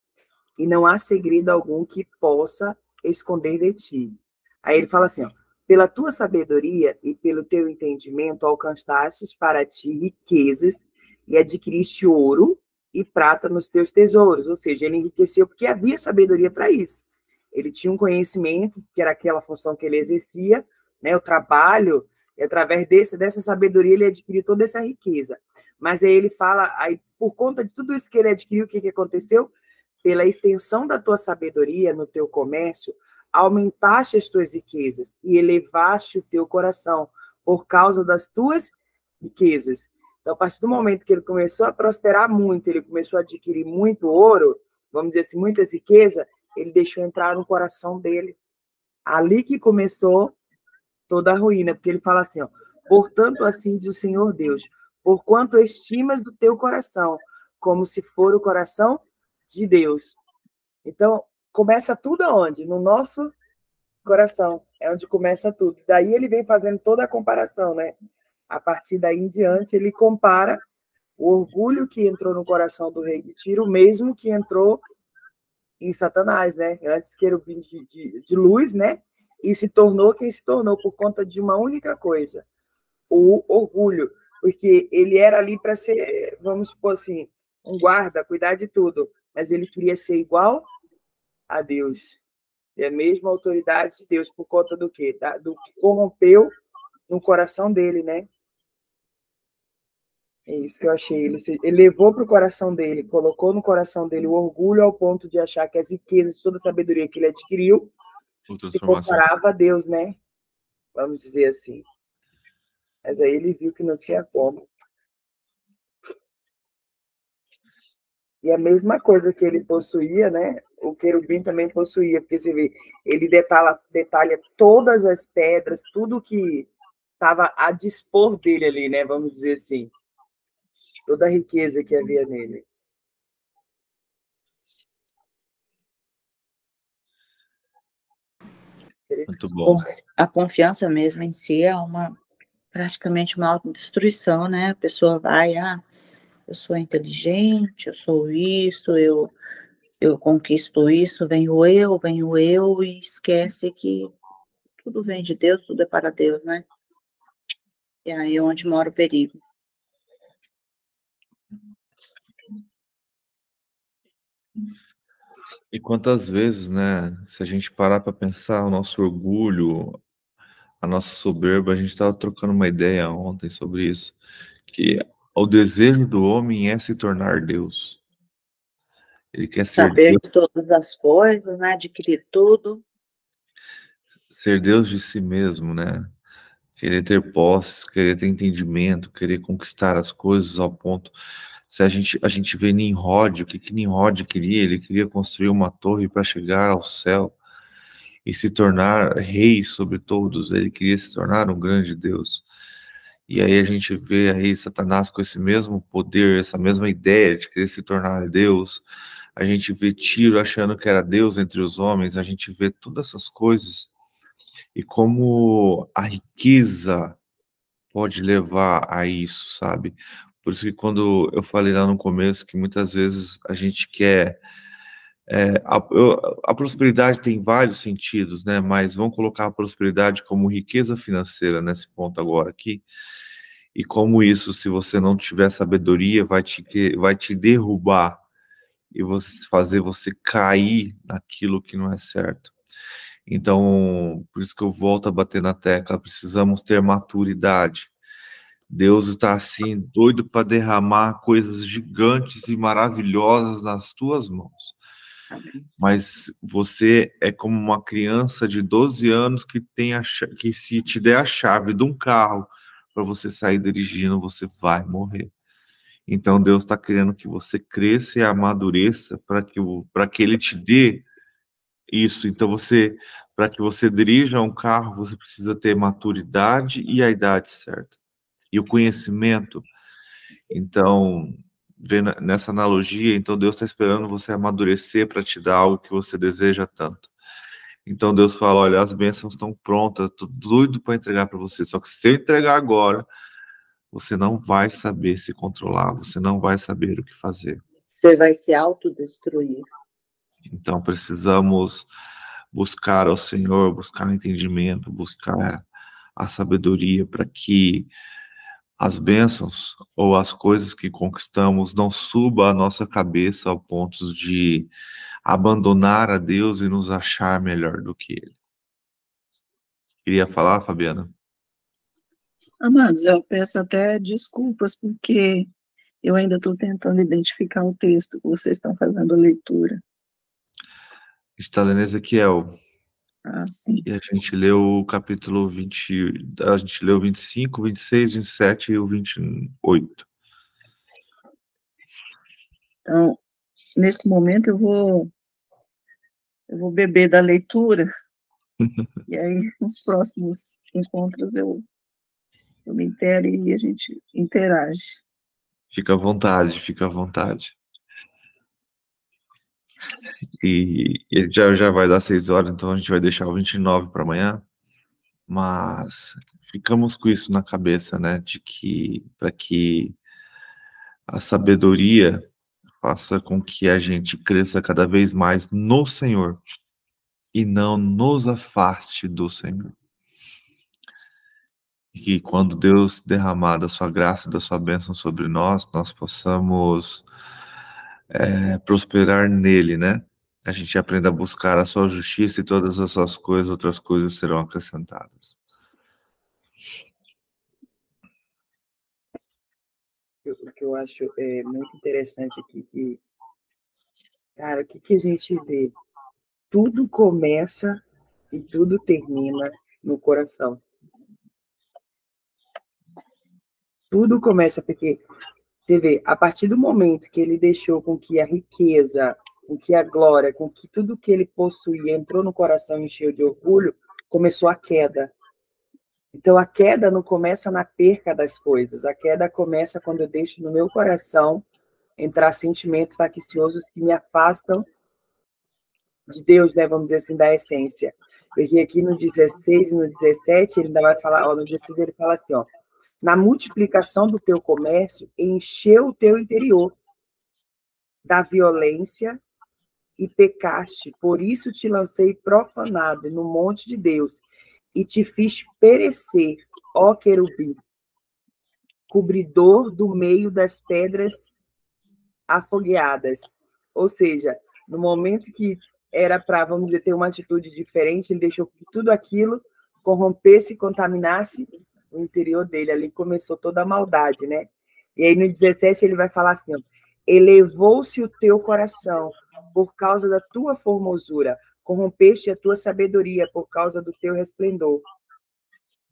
[SPEAKER 6] e não há segredo algum que possa esconder de ti. Aí ele fala assim, ó, pela tua sabedoria e pelo teu entendimento alcançastes para ti riquezas e adquiriste ouro e prata nos teus tesouros. Ou seja, ele enriqueceu porque havia sabedoria para isso. Ele tinha um conhecimento, que era aquela função que ele exercia, né, o trabalho, e através dessa sabedoria ele adquiriu toda essa riqueza. Mas aí ele fala, aí por conta de tudo isso que ele adquiriu, o que aconteceu? Pela extensão da tua sabedoria no teu comércio, aumentaste as tuas riquezas e elevaste o teu coração por causa das tuas riquezas. Então, a partir do momento que ele começou a prosperar muito, ele começou a adquirir muito ouro, vamos dizer assim, muitas riquezas, ele deixou entrar no coração dele. Ali que começou toda a ruína, porque ele fala assim, ó, portanto, assim diz o Senhor Deus, porquanto estimas do teu coração, como se for o coração de Deus. Então, começa tudo aonde? No nosso coração. É onde começa tudo. Daí ele vem fazendo toda a comparação, né? A partir daí em diante, ele compara o orgulho que entrou no coração do rei de Tiro, mesmo que entrou em Satanás, né? Antes querubim de luz, né? E se tornou quem se tornou por conta de uma única coisa, o orgulho. Porque ele era ali para ser, vamos supor assim, um guarda, cuidar de tudo, mas ele queria ser igual a Deus. E a mesma autoridade de Deus, por conta do quê? Do que corrompeu no coração dele, né? É isso que eu achei. Ele levou para o coração dele, colocou no coração dele o orgulho ao ponto de achar que as riquezas, toda a sabedoria que ele adquiriu, se comparava a Deus, né? Vamos dizer assim. Mas aí ele viu que não tinha como. E a mesma coisa que ele possuía, né? O querubim também possuía, porque você vê, ele detalha todas as pedras, tudo que estava a dispor dele ali, né? Vamos dizer assim. Toda a riqueza que havia nele.
[SPEAKER 1] Muito bom.
[SPEAKER 3] A confiança mesmo em si é praticamente uma autodestruição, né? A pessoa vai, eu sou inteligente, eu sou isso, eu conquisto isso, venho eu, e esquece que tudo vem de Deus, tudo é para Deus, né? E aí é onde mora o perigo.
[SPEAKER 1] E quantas vezes, né, se a gente parar para pensar, o nosso orgulho, a nossa soberba, a gente estava trocando uma ideia ontem sobre isso, que o desejo do homem é se tornar Deus. Ele quer ser
[SPEAKER 3] Saber
[SPEAKER 1] Deus,
[SPEAKER 3] de todas as coisas, né? Adquirir tudo.
[SPEAKER 1] ser Deus de si mesmo, né? Querer ter posses, querer ter entendimento, querer conquistar as coisas ao ponto. Se a gente vê Nimrod, o que Nimrod queria? Ele queria construir uma torre para chegar ao céu e se tornar rei sobre todos. Ele queria se tornar um grande Deus. E aí a gente vê aí Satanás com esse mesmo poder, essa mesma ideia de querer se tornar Deus. A gente vê Tiro achando que era Deus entre os homens. A gente vê todas essas coisas. E como a riqueza pode levar a isso, sabe? Por isso que quando eu falei lá no começo que muitas vezes a gente quer... a prosperidade tem vários sentidos, né? Mas vamos colocar a prosperidade como riqueza financeira nesse ponto agora aqui. E como isso, se você não tiver sabedoria, vai te derrubar e fazer você cair naquilo que não é certo. Então, por isso que eu volto a bater na tecla, precisamos ter maturidade. Deus está assim, doido para derramar coisas gigantes e maravilhosas nas tuas mãos. Mas você é como uma criança de 12 anos que que se te der a chave de um carro para você sair dirigindo, você vai morrer. Então Deus está querendo que você cresça e amadureça para que Ele te dê isso. Então para que você dirija um carro, você precisa ter maturidade e a idade certa. E o conhecimento. Então, vendo nessa analogia, então Deus está esperando você amadurecer para te dar algo que você deseja tanto. Então Deus fala, olha, as bênçãos estão prontas, tô doido para entregar para você, só que se eu entregar agora, você não vai saber se controlar, você não vai saber o que fazer.
[SPEAKER 3] Você vai se autodestruir.
[SPEAKER 1] Então precisamos buscar ao Senhor, buscar entendimento, buscar a sabedoria para que as bênçãos ou as coisas que conquistamos não subam a nossa cabeça ao ponto de abandonar a Deus e nos achar melhor do que Ele. Queria falar, Fabiana?
[SPEAKER 7] Amados, eu peço até desculpas, porque eu ainda estou tentando identificar o texto que vocês estão fazendo a leitura.
[SPEAKER 1] A gente está lendo Ezequiel.
[SPEAKER 7] Ah, sim.
[SPEAKER 1] E a gente leu o capítulo 20, a gente leu 25, 26, 27 e o 28.
[SPEAKER 7] Então, nesse momento eu vou beber da leitura, e aí nos próximos encontros eu me intero e a gente interage.
[SPEAKER 1] Fica à vontade, fica à vontade. E já vai dar 6 horas, então a gente vai deixar o 29 para amanhã. Mas ficamos com isso na cabeça, né? De que para que a sabedoria faça com que a gente cresça cada vez mais no Senhor e não nos afaste do Senhor. E que quando Deus derramar da sua graça e da sua bênção sobre nós possamos prosperar nele, né? A gente aprenda a buscar a sua justiça e todas as suas coisas, outras coisas serão acrescentadas.
[SPEAKER 6] O que eu acho muito interessante aqui, que, cara, o que a gente vê? Tudo começa e tudo termina no coração. Tudo começa porque, você vê, a partir do momento que ele deixou com que a riqueza, com que a glória, com que tudo que ele possuía entrou no coração e encheu de orgulho, começou a queda. Então, a queda não começa na perca das coisas, a queda começa quando eu deixo no meu coração entrar sentimentos facciosos que me afastam de Deus, né, vamos dizer assim, da essência. Porque aqui no 16 e no 17, ele ainda vai falar, no 16 ele fala assim, na multiplicação do teu comércio, encheu o teu interior da violência e pecaste, por isso te lancei profanado no monte de Deus, e te fiz perecer, ó querubim, cobridor do meio das pedras afogueadas. Ou seja, no momento que era para, vamos dizer, ter uma atitude diferente, ele deixou que tudo aquilo corrompesse e contaminasse o interior dele. Ali começou toda a maldade, né? E aí no 17 ele vai falar assim, elevou-se o teu coração por causa da tua formosura, corrompeste a tua sabedoria por causa do teu resplendor.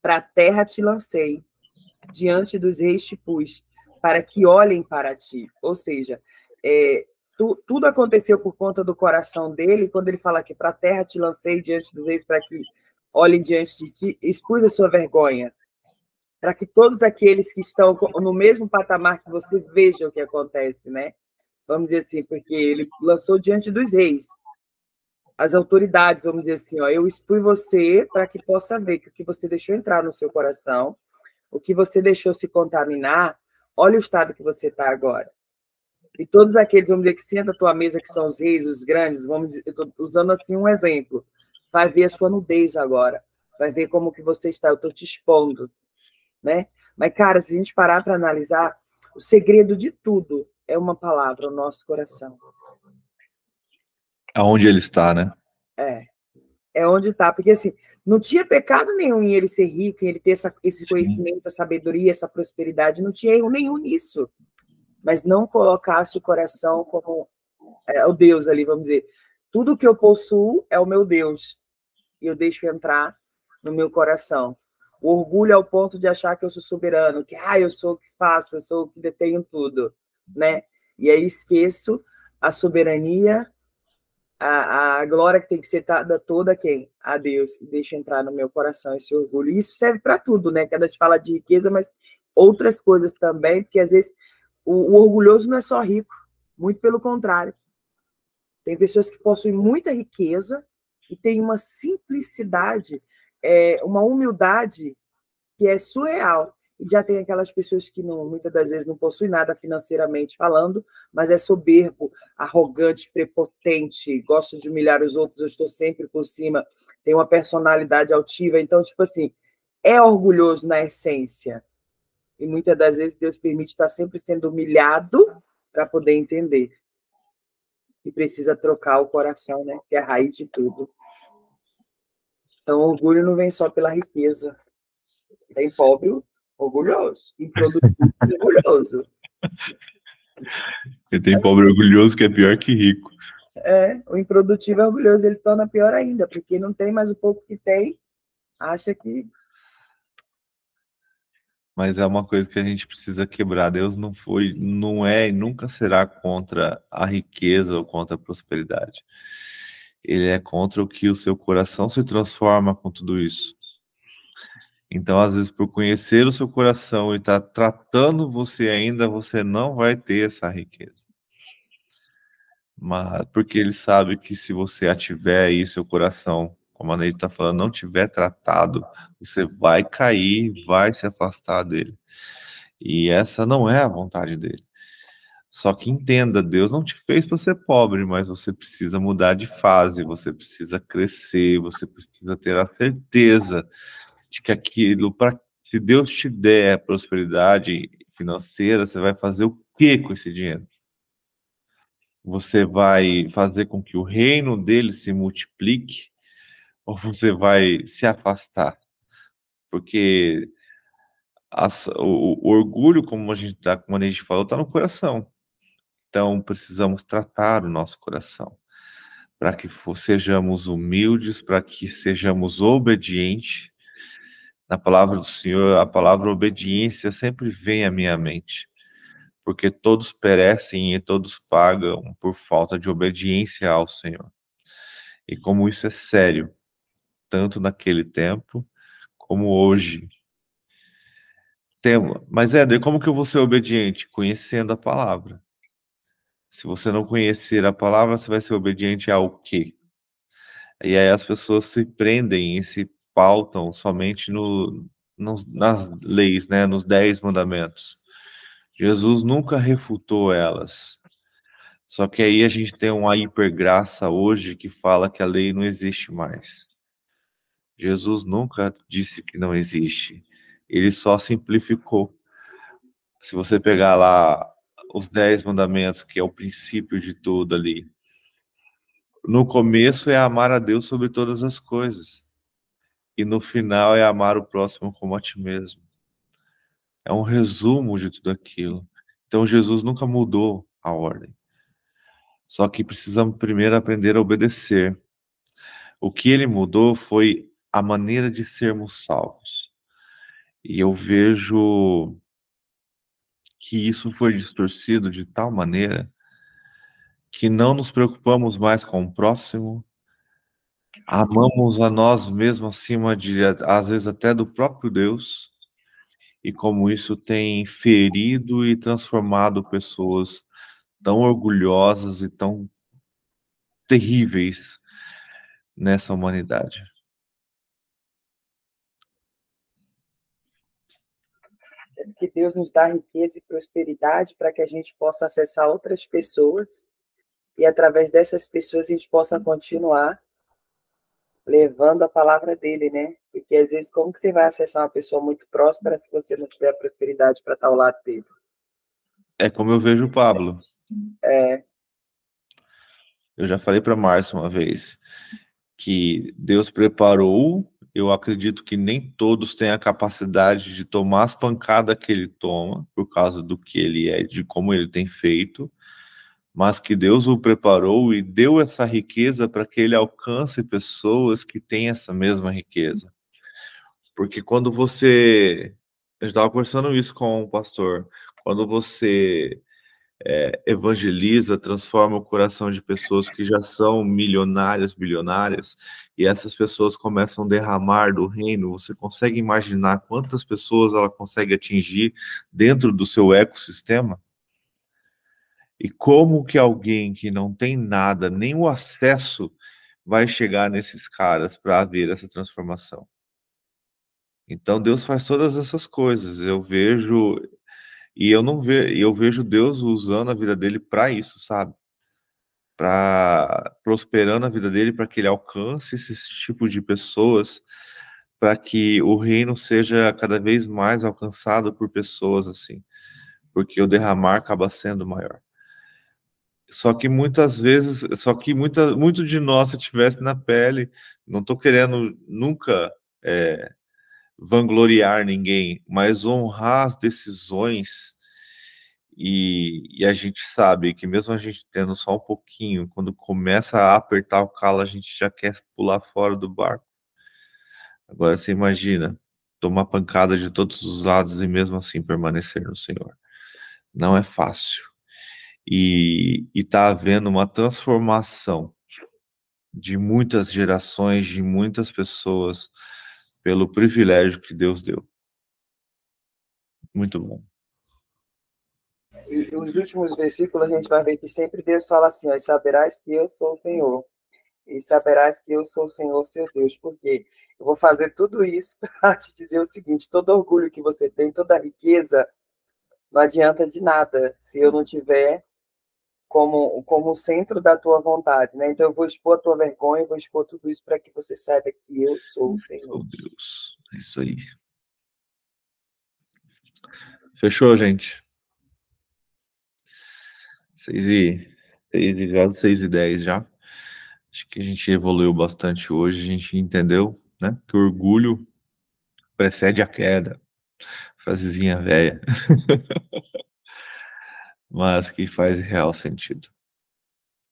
[SPEAKER 6] Para a terra te lancei, diante dos reis te pus, para que olhem para ti. Ou seja, tudo aconteceu por conta do coração dele, quando ele fala que para a terra te lancei diante dos reis, para que olhem diante de ti, expus a sua vergonha, para que todos aqueles que estão no mesmo patamar que você vejam o que acontece, né? Vamos dizer assim, porque ele lançou diante dos reis, as autoridades, vamos dizer assim, eu expus você para que possa ver que o que você deixou entrar no seu coração, o que você deixou se contaminar, olha o estado que você está agora. E todos aqueles, vamos dizer, que sentam à tua mesa, que são os reis, os grandes, vamos dizer, eu estou usando assim um exemplo, vai ver a sua nudez agora, vai ver como que você está, eu estou te expondo, né? Mas, cara, se a gente parar para analisar, o segredo de tudo é uma palavra, o nosso coração.
[SPEAKER 1] Aonde ele está, né?
[SPEAKER 6] É onde está, porque assim, não tinha pecado nenhum em ele ser rico, em ele ter esse
[SPEAKER 1] Sim.
[SPEAKER 6] conhecimento, a sabedoria, essa prosperidade, não tinha erro nenhum nisso. Mas não colocasse o coração como o Deus ali, vamos dizer. Tudo que eu possuo é o meu Deus, e eu deixo entrar no meu coração. O orgulho é o ponto de achar que eu sou soberano, que eu sou o que faço, eu sou o que detenho tudo, né? E aí esqueço a soberania, a glória que tem que ser dada toda a quem? A Deus, que deixa entrar no meu coração esse orgulho. E isso serve para tudo, né? Quando a gente fala de riqueza, mas outras coisas também, porque às vezes o orgulhoso não é só rico, muito pelo contrário. Tem pessoas que possuem muita riqueza e têm uma simplicidade, uma humildade que é surreal. E já tem aquelas pessoas que muitas das vezes não possuem nada financeiramente falando, mas é soberbo, arrogante, prepotente, gosta de humilhar os outros, eu estou sempre por cima, tem uma personalidade altiva. Então, tipo assim, é orgulhoso na essência. E muitas das vezes Deus permite estar sempre sendo humilhado para poder entender. E precisa trocar o coração, né? Que é a raiz de tudo. Então, o orgulho não vem só pela riqueza. Tem pobre orgulhoso, improdutivo orgulhoso.
[SPEAKER 1] Você tem pobre orgulhoso que é pior que rico.
[SPEAKER 6] O improdutivo é orgulhoso, ele se torna pior ainda, porque não tem mais o pouco que tem, acha que...
[SPEAKER 1] Mas é uma coisa que a gente precisa quebrar. Deus não é e nunca será contra a riqueza ou contra a prosperidade. Ele é contra o que o seu coração se transforma com tudo isso. Então, às vezes, por conhecer o seu coração e estar tratando você ainda, você não vai ter essa riqueza. Mas porque ele sabe que se você a tiver aí, seu coração, como a Neide está falando, não tiver tratado, você vai cair, vai se afastar dele. E essa não é a vontade dele. Só que entenda, Deus não te fez para ser pobre, mas você precisa mudar de fase, você precisa crescer, você precisa ter a certeza de que aquilo, se Deus te der prosperidade financeira, você vai fazer o que com esse dinheiro? Você vai fazer com que o reino dele se multiplique ou você vai se afastar? Porque o orgulho, como a gente falou, está no coração. Então, precisamos tratar o nosso coração para que sejamos humildes, para que sejamos obedientes. Na palavra do Senhor, a palavra obediência sempre vem à minha mente, porque todos perecem e todos pagam por falta de obediência ao Senhor. E como isso é sério, tanto naquele tempo como hoje. Mas, Éder, como que eu vou ser obediente? Conhecendo a palavra. Se você não conhecer a palavra, você vai ser obediente ao quê? E aí as pessoas se prendem e se pautam somente nas leis, né? Nos 10 mandamentos. Jesus nunca refutou elas. Só que aí a gente tem uma hipergraça hoje que fala que a lei não existe mais. Jesus nunca disse que não existe. Ele só simplificou. Se você pegar lá os 10 mandamentos, que é o princípio de tudo ali, no começo é amar a Deus sobre todas as coisas. E no final é amar o próximo como a ti mesmo. É um resumo de tudo aquilo. Então Jesus nunca mudou a ordem. Só que precisamos primeiro aprender a obedecer. O que ele mudou foi a maneira de sermos salvos. E eu vejo que isso foi distorcido de tal maneira que não nos preocupamos mais com o próximo, amamos a nós mesmos acima de, às vezes, até do próprio Deus, e como isso tem ferido e transformado pessoas tão orgulhosas e tão terríveis nessa humanidade.
[SPEAKER 6] que Deus nos dá riqueza e prosperidade para que a gente possa acessar outras pessoas e, através dessas pessoas, a gente possa continuar levando a palavra dele, né? Porque, às vezes, como que você vai acessar uma pessoa muito próspera se você não tiver prosperidade para estar ao lado dele?
[SPEAKER 1] É como eu vejo o Pablo. Eu já falei para Márcio uma vez que Deus preparou, eu acredito que nem todos têm a capacidade de tomar as pancadas que ele toma, por causa do que ele é, de como ele tem feito, mas que Deus o preparou e deu essa riqueza para que ele alcance pessoas que têm essa mesma riqueza. Porque quando você... Eu estava conversando isso com o pastor. Quando você evangeliza, transforma o coração de pessoas que já são milionárias, bilionárias, e essas pessoas começam a derramar do reino, você consegue imaginar quantas pessoas ela consegue atingir dentro do seu ecossistema? E como que alguém que não tem nada, nem o acesso, vai chegar nesses caras para ver essa transformação? Então Deus faz todas essas coisas. Eu vejo, e eu vejo Deus usando a vida dele para isso, sabe? Para prosperando a vida dele, para que ele alcance esses tipos de pessoas, para que o reino seja cada vez mais alcançado por pessoas assim, porque o derramar acaba sendo maior. Só que muitas vezes, muito de nós, se tivesse na pele, não estou querendo nunca vangloriar ninguém, mas honrar as decisões, e a gente sabe que mesmo a gente tendo só um pouquinho, quando começa a apertar o calo, a gente já quer pular fora do barco. Agora você imagina, tomar pancada de todos os lados e mesmo assim permanecer no Senhor. Não é fácil. E está havendo uma transformação de muitas gerações, de muitas pessoas, pelo privilégio que Deus deu. Muito bom.
[SPEAKER 6] E os últimos versículos a gente vai ver que sempre Deus fala assim, ó, e saberás que eu sou o Senhor. E saberás que eu sou o Senhor, seu Deus. Por quê? Eu vou fazer tudo isso para te dizer o seguinte, todo orgulho que você tem, toda riqueza, não adianta de nada se eu não tiver como centro da tua vontade, né? Então eu vou expor a tua vergonha, vou expor tudo isso para que você saiba que eu sou o Senhor.
[SPEAKER 1] Oh, Deus, é isso aí. Fechou, gente? 6:10 já. Acho que a gente evoluiu bastante hoje, a gente entendeu, né, que o orgulho precede a queda. Frasezinha velha. Mas que faz real sentido.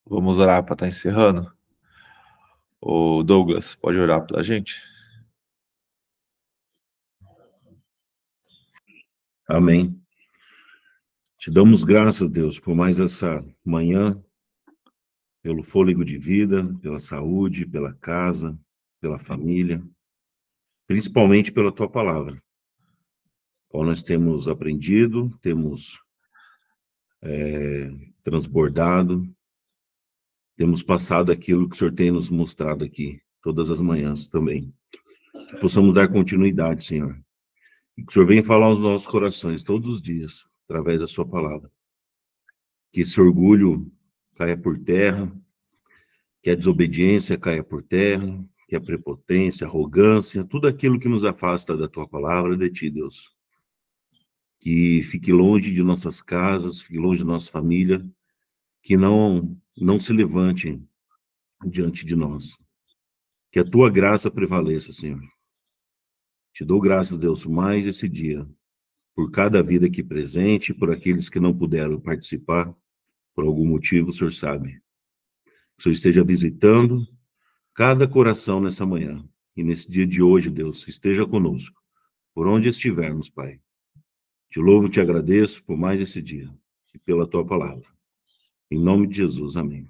[SPEAKER 1] Vamos orar para estar encerrando? O Douglas, pode orar pela gente?
[SPEAKER 2] Amém. Te damos graças, Deus, por mais essa manhã, pelo fôlego de vida, pela saúde, pela casa, pela família, principalmente pela tua palavra, qual nós temos aprendido, temos transbordado, temos passado aquilo que o Senhor tem nos mostrado aqui, todas as manhãs também. Que possamos dar continuidade, Senhor. E que o Senhor venha falar aos nossos corações todos os dias, através da sua palavra. Que esse orgulho caia por terra, que a desobediência caia por terra, que a prepotência, a arrogância, tudo aquilo que nos afasta da tua palavra, de ti, Deus. Que fique longe de nossas casas, fique longe da nossa família, que não se levante diante de nós. Que a tua graça prevaleça, Senhor. Te dou graças, Deus, mais esse dia, por cada vida aqui presente, por aqueles que não puderam participar, por algum motivo, o Senhor sabe. Que o Senhor esteja visitando cada coração nessa manhã. E nesse dia de hoje, Deus, esteja conosco, por onde estivermos, Pai. Te louvo e te agradeço por mais esse dia e pela tua palavra. Em nome de Jesus, amém.